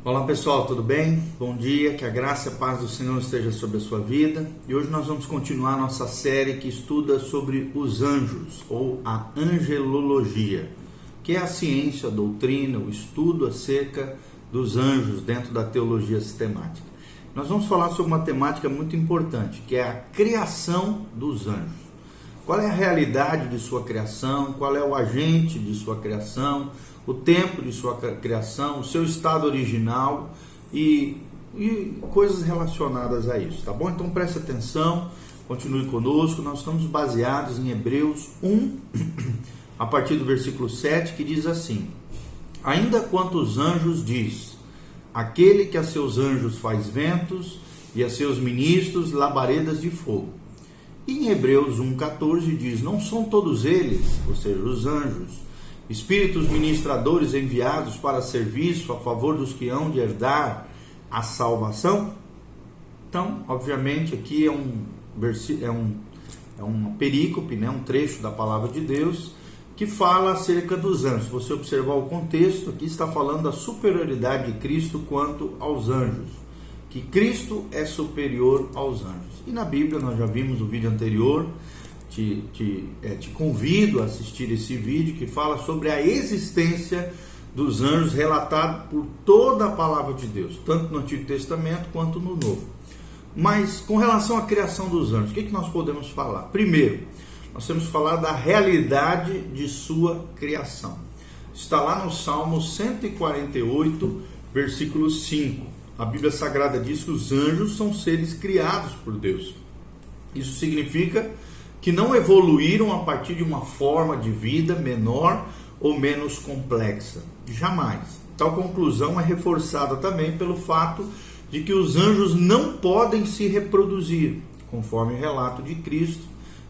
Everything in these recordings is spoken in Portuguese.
Olá pessoal, tudo bem? Bom dia, que a graça e a paz do Senhor esteja sobre a sua vida. E hoje nós vamos continuar nossa série que estuda sobre os anjos, ou a angelologia, que é a ciência, a doutrina, o estudo acerca dos anjos dentro da teologia sistemática. Nós vamos falar sobre uma temática muito importante, que é a criação dos anjos. Qual é a realidade de sua criação? Qual é o agente de sua criação? O tempo de sua criação, o seu estado original e coisas relacionadas a isso, tá bom? Então preste atenção, continue conosco. Nós estamos baseados em Hebreus 1, a partir do versículo 7, que diz assim: ainda quanto os anjos diz, aquele que a seus anjos faz ventos e a seus ministros labaredas de fogo. E em Hebreus 1,14 diz, não são todos eles, ou seja, os anjos, espíritos ministradores enviados para serviço a favor dos que hão de herdar a salvação? Então, obviamente, aqui é uma perícope, né? Um trecho da palavra de Deus que fala acerca dos anjos. Se você observar o contexto, aqui está falando da superioridade de Cristo quanto aos anjos, que Cristo é superior aos anjos. E na Bíblia, nós já vimos no vídeo anterior, te convido a assistir esse vídeo que fala sobre a existência dos anjos relatado por toda a palavra de Deus, tanto no Antigo Testamento quanto no Novo. Mas com relação à criação dos anjos, o que nós podemos falar? Primeiro, nós temos que falar da realidade de sua criação. Está lá no Salmo 148, versículo 5. A Bíblia Sagrada diz que os anjos são seres criados por Deus. Isso significa que não evoluíram a partir de uma forma de vida menor ou menos complexa. Jamais. Tal conclusão é reforçada também pelo fato de que os anjos não podem se reproduzir, conforme o relato de Cristo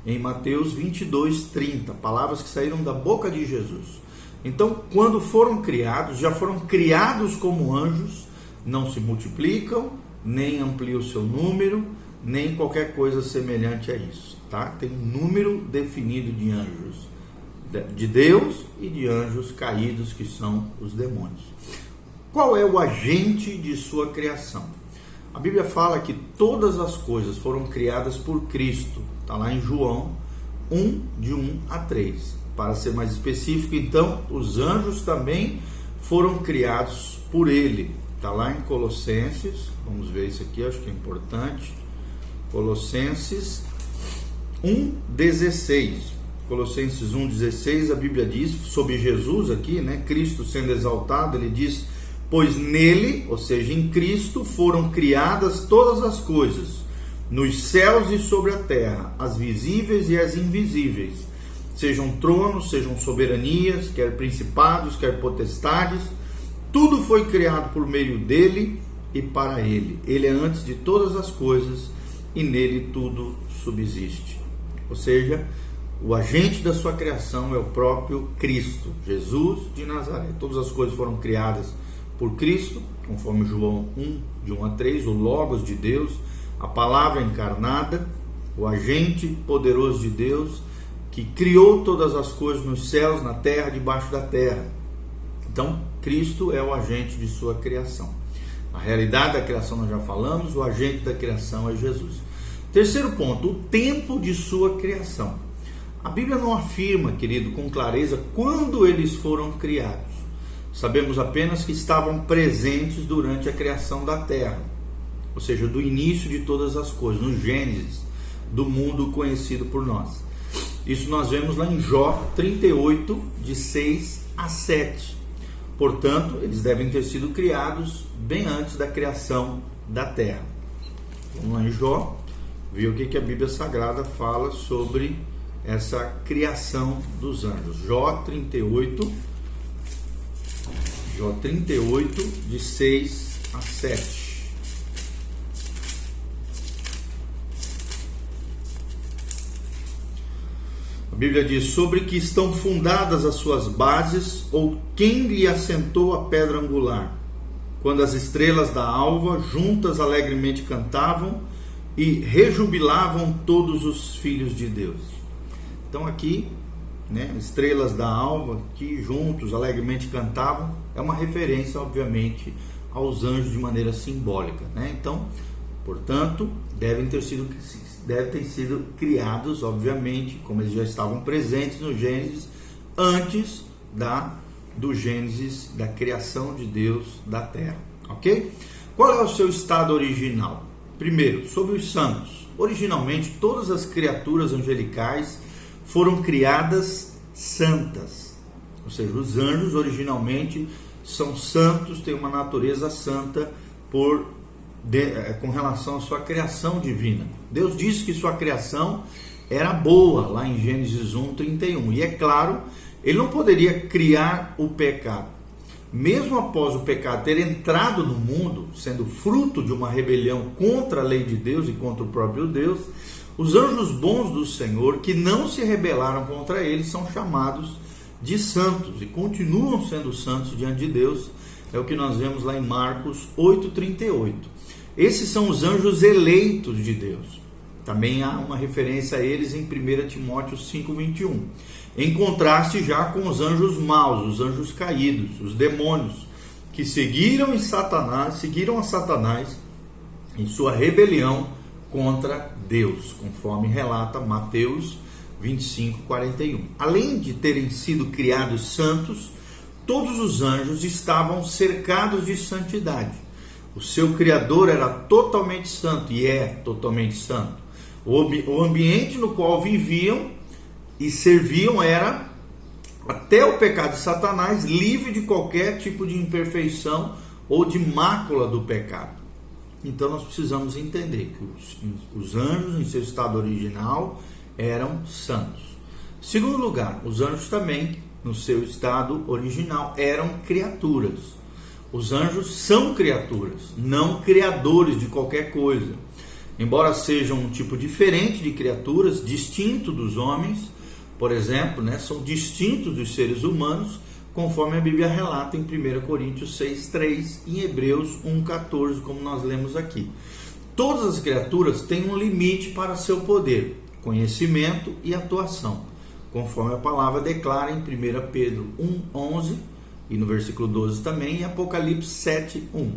em Mateus 22:30, palavras que saíram da boca de Jesus. Então, quando foram criados, já foram criados como anjos, não se multiplicam, nem ampliam o seu número, nem qualquer coisa semelhante a isso, tá? Tem um número definido de anjos de Deus e de anjos caídos, que são os demônios. Qual é o agente de sua criação? A Bíblia fala que todas as coisas foram criadas por Cristo, tá lá em João 1, de 1 a 3. Para ser mais específico, então, os anjos também foram criados por Ele, tá lá em Colossenses, vamos ver isso aqui, acho que é importante. Colossenses 1,16. Colossenses 1,16, a Bíblia diz sobre Jesus aqui, né? Cristo sendo exaltado, ele diz: pois nele, ou seja, em Cristo, foram criadas todas as coisas, nos céus e sobre a terra, as visíveis e as invisíveis, sejam tronos, sejam soberanias, quer principados, quer potestades, tudo foi criado por meio dele e para ele. Ele é antes de todas as coisas, e nele tudo subsiste. Ou seja, o agente da sua criação é o próprio Cristo, Jesus de Nazaré. Todas as coisas foram criadas por Cristo, conforme João 1, de 1 a 3, o Logos de Deus, a palavra encarnada, o agente poderoso de Deus, que criou todas as coisas nos céus, na terra, debaixo da terra. Então, Cristo é o agente de sua criação. A realidade da criação nós já falamos, o agente da criação é Jesus. Terceiro ponto, o tempo de sua criação. A Bíblia não afirma, querido, com clareza, quando eles foram criados. Sabemos apenas que estavam presentes durante a criação da terra, ou seja, do início de todas as coisas, no Gênesis, do mundo conhecido por nós. Isso nós vemos lá em Jó 38, de 6 a 7. Portanto, eles devem ter sido criados bem antes da criação da terra. Vamos lá em Jó, ver o que a Bíblia Sagrada fala sobre essa criação dos anjos. Jó 38, de 6 a 7. A Bíblia diz: sobre que estão fundadas as suas bases, ou quem lhe assentou a pedra angular? Quando as estrelas da alva juntas alegremente cantavam e rejubilavam todos os filhos de Deus. Então aqui, né, estrelas da alva que juntos alegremente cantavam, é uma referência, obviamente, aos anjos de maneira simbólica, né? Então, portanto, devem ter sido criados, obviamente, como eles já estavam presentes no Gênesis, antes do Gênesis, da criação de Deus da terra, ok? Qual é o seu estado original? Primeiro, sobre os santos. Originalmente, todas as criaturas angelicais foram criadas santas, ou seja, os anjos originalmente são santos, têm uma natureza santa com relação à sua criação divina. Deus disse que sua criação era boa, lá em Gênesis 1:31, e é claro, ele não poderia criar o pecado. Mesmo após o pecado ter entrado no mundo, sendo fruto de uma rebelião contra a lei de Deus e contra o próprio Deus, os anjos bons do Senhor, que não se rebelaram contra ele, são chamados de santos e continuam sendo santos diante de Deus. É o que nós vemos lá em Marcos 8:38. Esses são os anjos eleitos de Deus. Também há uma referência a eles em 1 Timóteo 5:21. Em contraste já com os anjos maus, os anjos caídos, os demônios, que seguiram a Satanás em sua rebelião contra Deus, conforme relata Mateus 25:41. Além de terem sido criados santos, todos os anjos estavam cercados de santidade. O seu Criador era totalmente santo e é totalmente santo. O ambiente no qual viviam e serviam era, até o pecado de Satanás, livre de qualquer tipo de imperfeição ou de mácula do pecado. Então nós precisamos entender que os anjos, em seu estado original, eram santos. Segundo lugar, os anjos também, no seu estado original, eram criaturas. Os anjos são criaturas, não criadores de qualquer coisa. Embora sejam um tipo diferente de criaturas, distinto dos homens, por exemplo, são distintos dos seres humanos, conforme a Bíblia relata em 1 Coríntios 6:3 e em Hebreus 1:14, como nós lemos aqui. Todas as criaturas têm um limite para seu poder, conhecimento e atuação, conforme a palavra declara em 1 Pedro 1:11 e no versículo 12 também, em Apocalipse 7:1.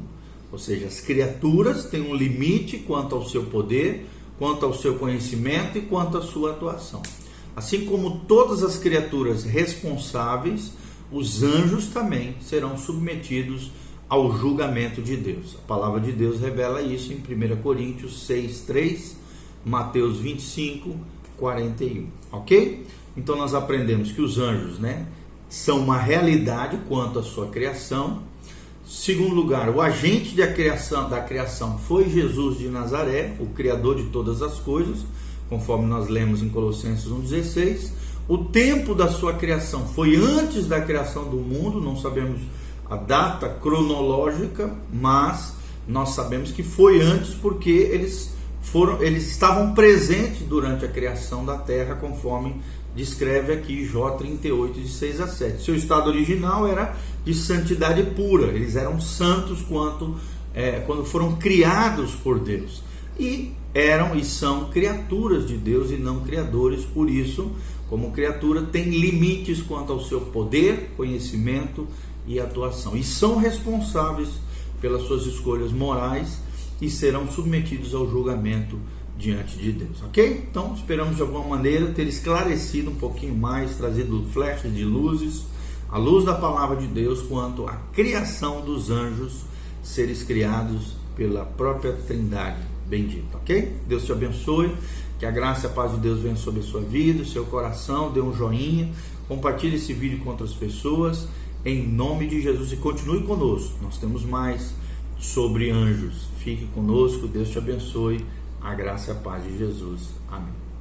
Ou seja, as criaturas têm um limite quanto ao seu poder, quanto ao seu conhecimento e quanto à sua atuação. Assim como todas as criaturas responsáveis, os anjos também serão submetidos ao julgamento de Deus. A palavra de Deus revela isso em 1 Coríntios 6:3, Mateus 25:41, ok? Então nós aprendemos que os anjos, são uma realidade quanto à sua criação. Segundo lugar, o agente da criação foi Jesus de Nazaré, o Criador de todas as coisas, conforme nós lemos em Colossenses 1:16. O tempo da sua criação foi antes da criação do mundo, não sabemos a data cronológica, mas nós sabemos que foi antes porque eles estavam presentes durante a criação da terra, conforme descreve aqui Jó 38, de 6-7. Seu estado original era de santidade pura, eles eram santos quando foram criados por Deus, e eram e são criaturas de Deus e não criadores. Por isso, como criatura, tem limites quanto ao seu poder, conhecimento e atuação, e são responsáveis pelas suas escolhas morais e serão submetidos ao julgamento diante de Deus, ok? Então, esperamos de alguma maneira ter esclarecido um pouquinho mais, trazido flashes de luzes, a luz da palavra de Deus quanto à criação dos anjos, seres criados pela própria Trindade bendita, ok? Deus te abençoe, que a graça e a paz de Deus venham sobre a sua vida, seu coração. Dê um joinha, compartilhe esse vídeo com outras pessoas, em nome de Jesus, e continue conosco. Nós temos mais sobre anjos. Fique conosco, Deus te abençoe, a graça e a paz de Jesus. Amém.